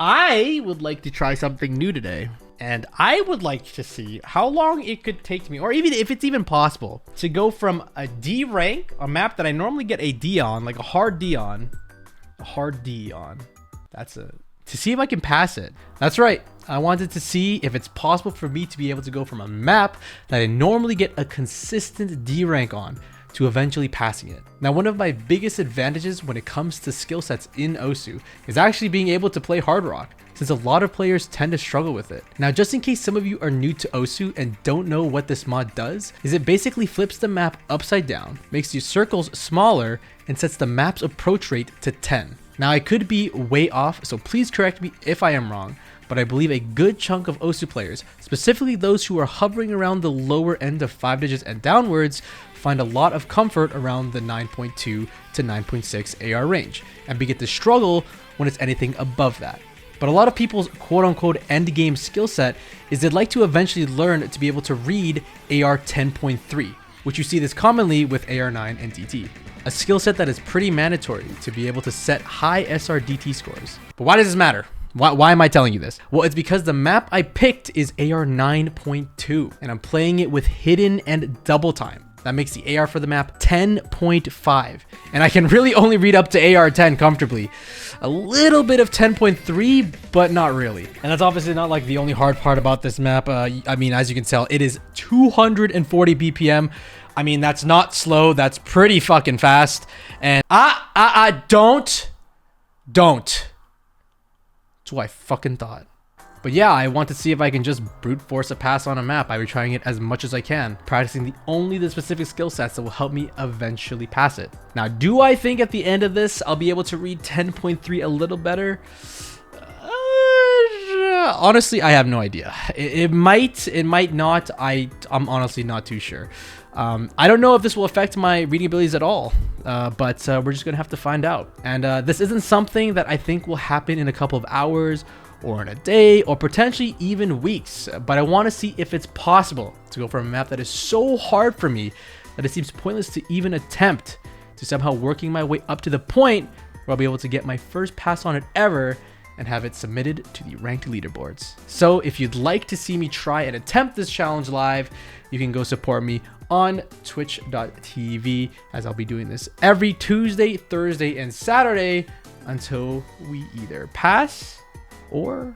I would like to try something new today. And I would like to see how long it could take me, or even if it's even possible, to go from a D rank, a map that I normally get a D on, like a hard D on, to see if I can pass it. That's right. I wanted to see if it's possible for me to be able to go from a map that I normally get a consistent D rank on to eventually passing it. Now, one of my biggest advantages when it comes to skill sets in Osu is actually being able to play hard rock, since a lot of players tend to struggle with it. Now, just in case some of you are new to Osu and don't know what this mod does, is it basically flips the map upside down, makes your circles smaller, and sets the map's approach rate to 10. Now, I could be way off, so please correct me if I am wrong, but I believe a good chunk of Osu players, specifically those who are hovering around the lower end of 5 digits and downwards, find a lot of comfort around the 9.2 to 9.6 AR range, and begin to struggle when it's anything above that. But a lot of people's quote-unquote endgame skill set is they'd like to eventually learn to be able to read AR 10.3, which you see this commonly with AR 9 and DT. A skill set that is pretty mandatory to be able to set high SR-DT scores. But why does this matter? Why am I telling you this? Well, it's because the map I picked is AR 9.2, and I'm playing it with hidden and double time. That makes the AR for the map 10.5. And I can really only read up to AR 10 comfortably. A little bit of 10.3, but not really. And that's obviously not like the only hard part about this map. I mean, as you can tell, it is 240 BPM. I mean, that's not slow. That's pretty fucking fast. And don't. That's what I fucking thought. But yeah, I want to see if I can just brute force a pass on a map by retrying it as much as I can, practicing only the specific skill sets that will help me eventually pass it. Now, do I think at the end of this, I'll be able to read 10.3 a little better? Honestly, I have no idea. It might not. I'm honestly not too sure. I don't know if this will affect my reading abilities at all, but we're just gonna have to find out. And this isn't something that I think will happen in a couple of hours or in a day or potentially even weeks, but I want to see if it's possible to go from a map that is so hard for me that it seems pointless to even attempt, to somehow working my way up to the point where I'll be able to get my first pass on it ever and have it submitted to the ranked leaderboards. So if you'd like to see me try and attempt this challenge live, you can go support me on twitch.tv, as I'll be doing this every Tuesday, Thursday, and Saturday until we either pass or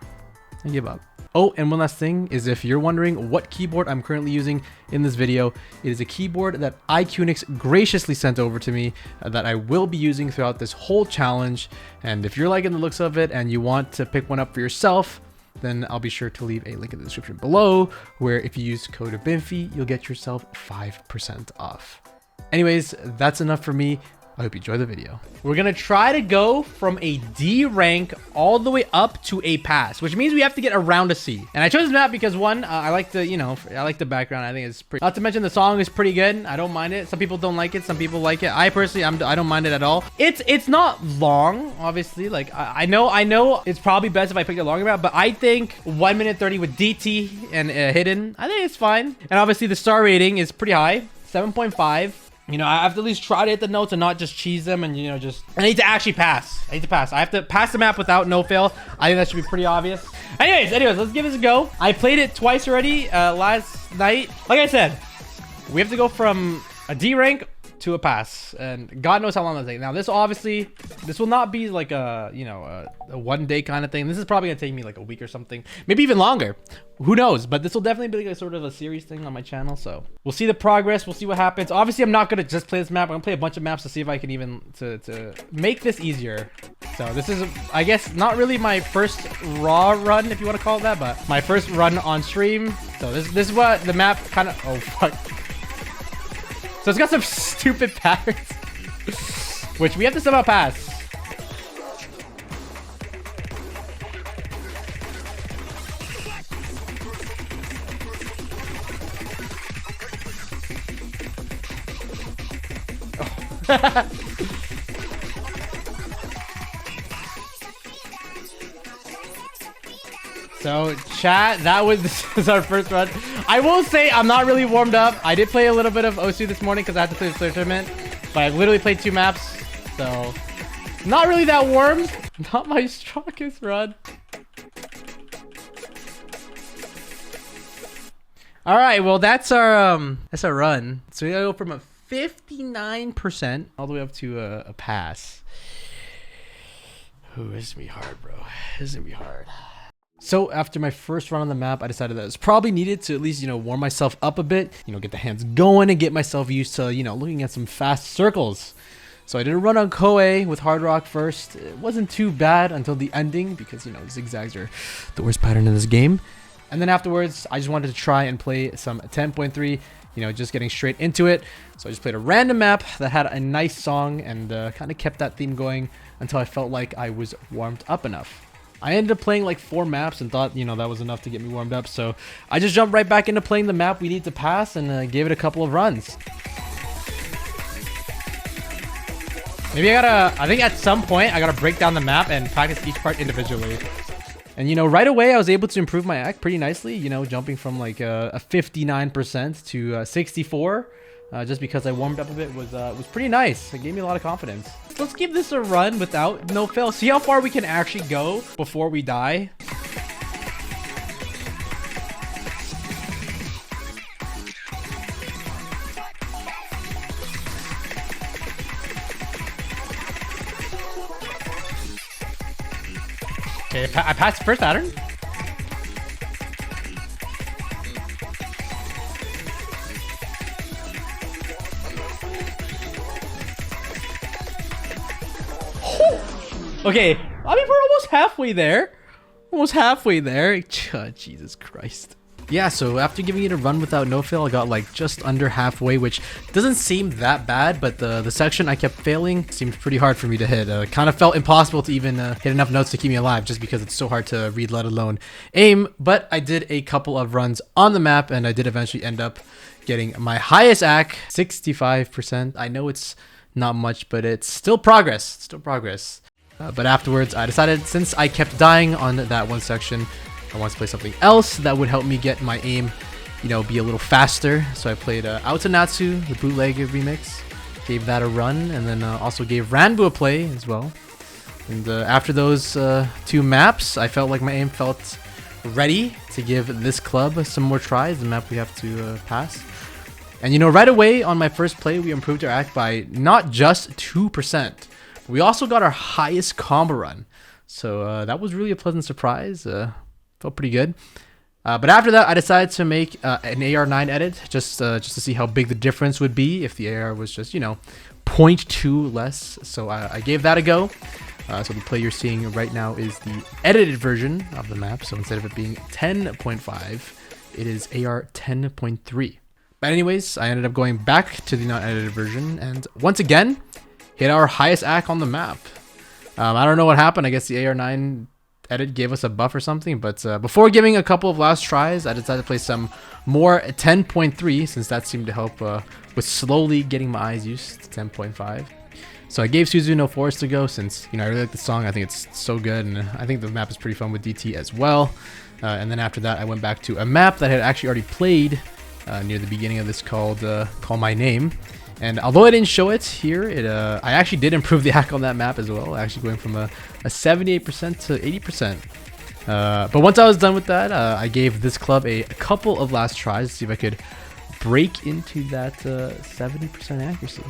I give up. Oh, and one last thing is, if you're wondering what keyboard I'm currently using in this video, it is a keyboard that iQnix graciously sent over to me that I will be using throughout this whole challenge. And if you're liking the looks of it and you want to pick one up for yourself, then I'll be sure to leave a link in the description below, where if you use code BINFI, you'll get yourself 5% off. Anyways, that's enough for me. I hope you enjoy the video. We're gonna try to go from a D rank all the way up to a pass, which means we have to get around a C. And I chose this map because one, I like the, I like the background. I think it's pretty. Not to mention the song is pretty good. I don't mind it. Some people don't like it. Some people like it. I personally, I don't mind it at all. It's not long, obviously. Like I know it's probably best if I picked a longer map, but I think 1 minute 30 with DT and hidden, I think it's fine. And obviously the star rating is pretty high, 7.5. You know, I have to at least try to hit the notes and not just cheese them and, I need to actually pass. I have to pass the map without no fail. I think that should be pretty obvious. Anyways, let's give this a go. I played it twice already last night. Like I said, we have to go from a D rank to a pass, and God knows how long that'll take. Now, this will not be like a 1 day kind of thing. This is probably gonna take me like a week or something, maybe even longer. Who knows? But this will definitely be like a sort of a series thing on my channel. So we'll see the progress. We'll see what happens. Obviously, I'm not gonna just play this map. I'm gonna play a bunch of maps to see if I can even to make this easier. So this is, I guess, not really my first raw run, if you want to call it that, but my first run on stream. So this is what the map kind of. Oh fuck. So it's got some stupid patterns, which we have to somehow pass. Oh. So chat, this is our first run. I will say I'm not really warmed up. I did play a little bit of Osu this morning because I had to play the tournament, but I literally played 2 maps, so not really that warm. Not my strongest run. All right, well that's our run. So we gotta go from a 59% all the way up to a pass. Ooh, this is gonna be hard, bro. This is gonna be hard. So after my first run on the map, I decided that it was probably needed to at least, warm myself up a bit, get the hands going and get myself used to, looking at some fast circles. So I did a run on Koei with Hard Rock first. It wasn't too bad until the ending because, zigzags are the worst pattern in this game. And then afterwards, I just wanted to try and play some 10.3, just getting straight into it. So I just played a random map that had a nice song and kind of kept that theme going until I felt like I was warmed up enough. I ended up playing like 4 maps and thought, that was enough to get me warmed up. So I just jumped right back into playing the map we need to pass and gave it a couple of runs. Maybe I think at some point I gotta break down the map and practice each part individually. And right away I was able to improve my act pretty nicely, jumping from like a 59% to 64. Just because I warmed up a bit was pretty nice. It gave me a lot of confidence. Let's give this a run without no fail. See how far we can actually go before we die. Okay, I passed the first pattern. Okay, I mean, we're almost halfway there. Almost halfway there. Jesus Christ. Yeah, so after giving it a run without no fail, I got like just under halfway, which doesn't seem that bad, but the section I kept failing seemed pretty hard for me to hit. Kind of felt impossible to even hit enough notes to keep me alive just because it's so hard to read, let alone aim. But I did a couple of runs on the map and I did eventually end up getting my highest AC, 65%. I know it's not much, but it's still progress. It's still progress. But afterwards, I decided since I kept dying on that one section, I wanted to play something else that would help me get my aim, be a little faster. So I played Autonatsu, the bootleg remix, gave that a run, and then also gave Ranbu a play as well. And after those 2 maps, I felt like my aim felt ready to give this club some more tries, the map we have to pass. And right away on my first play, we improved our act by not just 2%. We also got our highest combo run. So that was really a pleasant surprise. Felt pretty good. But after that, I decided to make an AR9 edit just to see how big the difference would be if the AR was just, 0.2 less. So I gave that a go. So the play you're seeing right now is the edited version of the map. So instead of it being 10.5, it is AR 10.3. But anyways, I ended up going back to the not-edited version. And once again, hit our highest AC on the map. I don't know what happened. I guess the AR9 edit gave us a buff or something. But before giving a couple of last tries, I decided to play some more 10.3 since that seemed to help with slowly getting my eyes used to 10.5. So I gave Suzu No Forest to go since, I really like the song. I think it's so good. And I think the map is pretty fun with DT as well. And then after that, I went back to a map that I had actually already played near the beginning of this called Call My Name. And although I didn't show it here, I actually did improve the hack on that map as well, actually going from a 78% to 80%. But once I was done with that, I gave this club a couple of last tries to see if I could break into that 70% accuracy.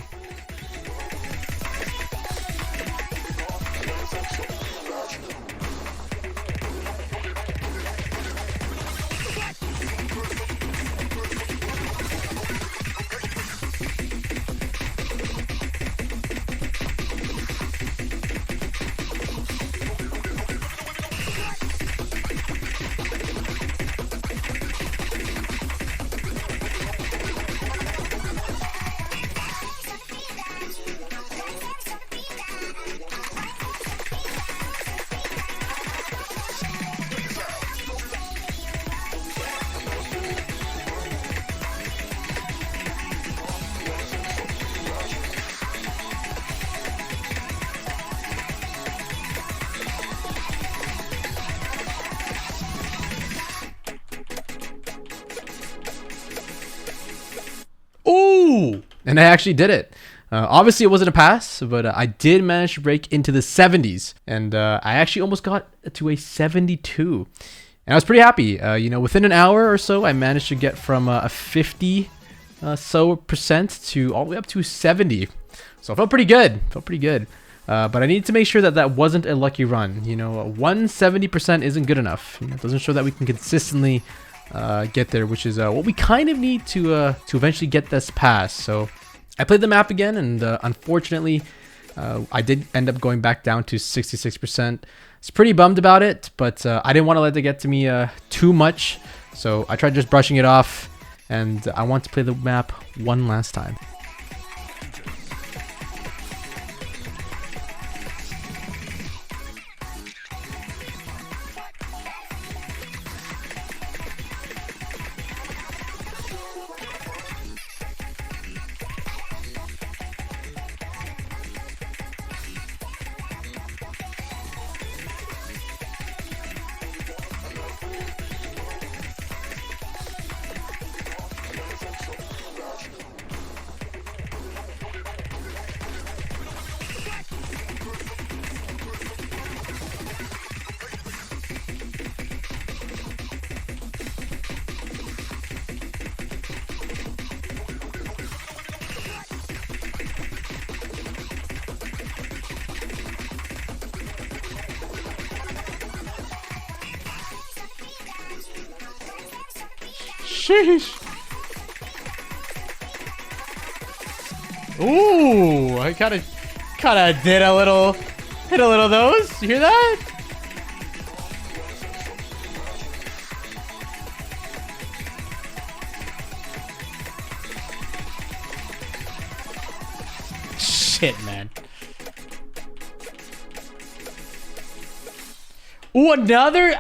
Ooh! And I actually did it. Obviously, it wasn't a pass, but I did manage to break into the 70s. And I actually almost got to a 72. And I was pretty happy. You know, within an hour or so, I managed to get from a 50 so percent to all the way up to 70. So I felt pretty good. But I needed to make sure that that wasn't a lucky run. You know, 170% isn't good enough. You know, it doesn't show that we can consistently get there, which is what we kind of need to eventually get this pass. So I played the map again, and unfortunately, I did end up going back down to 66%. It's pretty bummed about it, but I didn't want to let it get to me too much. So I tried just brushing it off, and I want to play the map one last time. Sheesh. Ooh, I kind of hit a little of those. You hear that? Shit, man. Ooh, another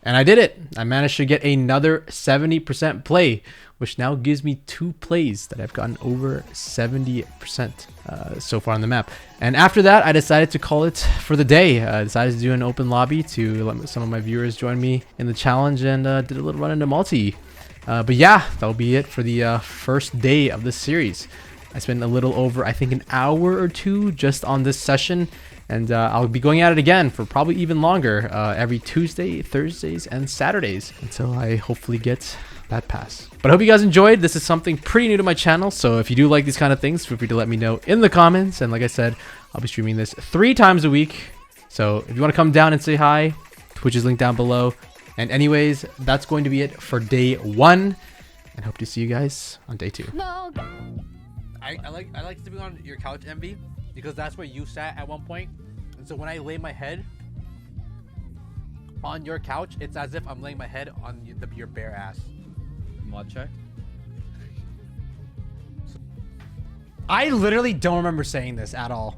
and I did it. I managed to get another 70% play, which now gives me 2 plays that I've gotten over 70% so far on the map. And after that, I decided to call it for the day. I decided to do an open lobby to let some of my viewers join me in the challenge, and did a little run into multi. But yeah, that'll be it for the first day of this series. I spent a little over, I think, an hour or 2 just on this session. And I'll be going at it again for probably even longer, every Tuesday, Thursdays, and Saturdays until I hopefully get that pass. But I hope you guys enjoyed. This is something pretty new to my channel, so if you do like these kind of things, feel free to let me know in the comments. And like I said, I'll be streaming this 3 times a week. So if you want to come down and say hi, Twitch is linked down below. And anyways, that's going to be it for day 1. And hope to see you guys on day 2. I like sleeping on your couch, Envy, because that's where you sat at one point. And so when I lay my head on your couch, it's as if I'm laying my head on your bare ass. Mod check. I literally don't remember saying this at all.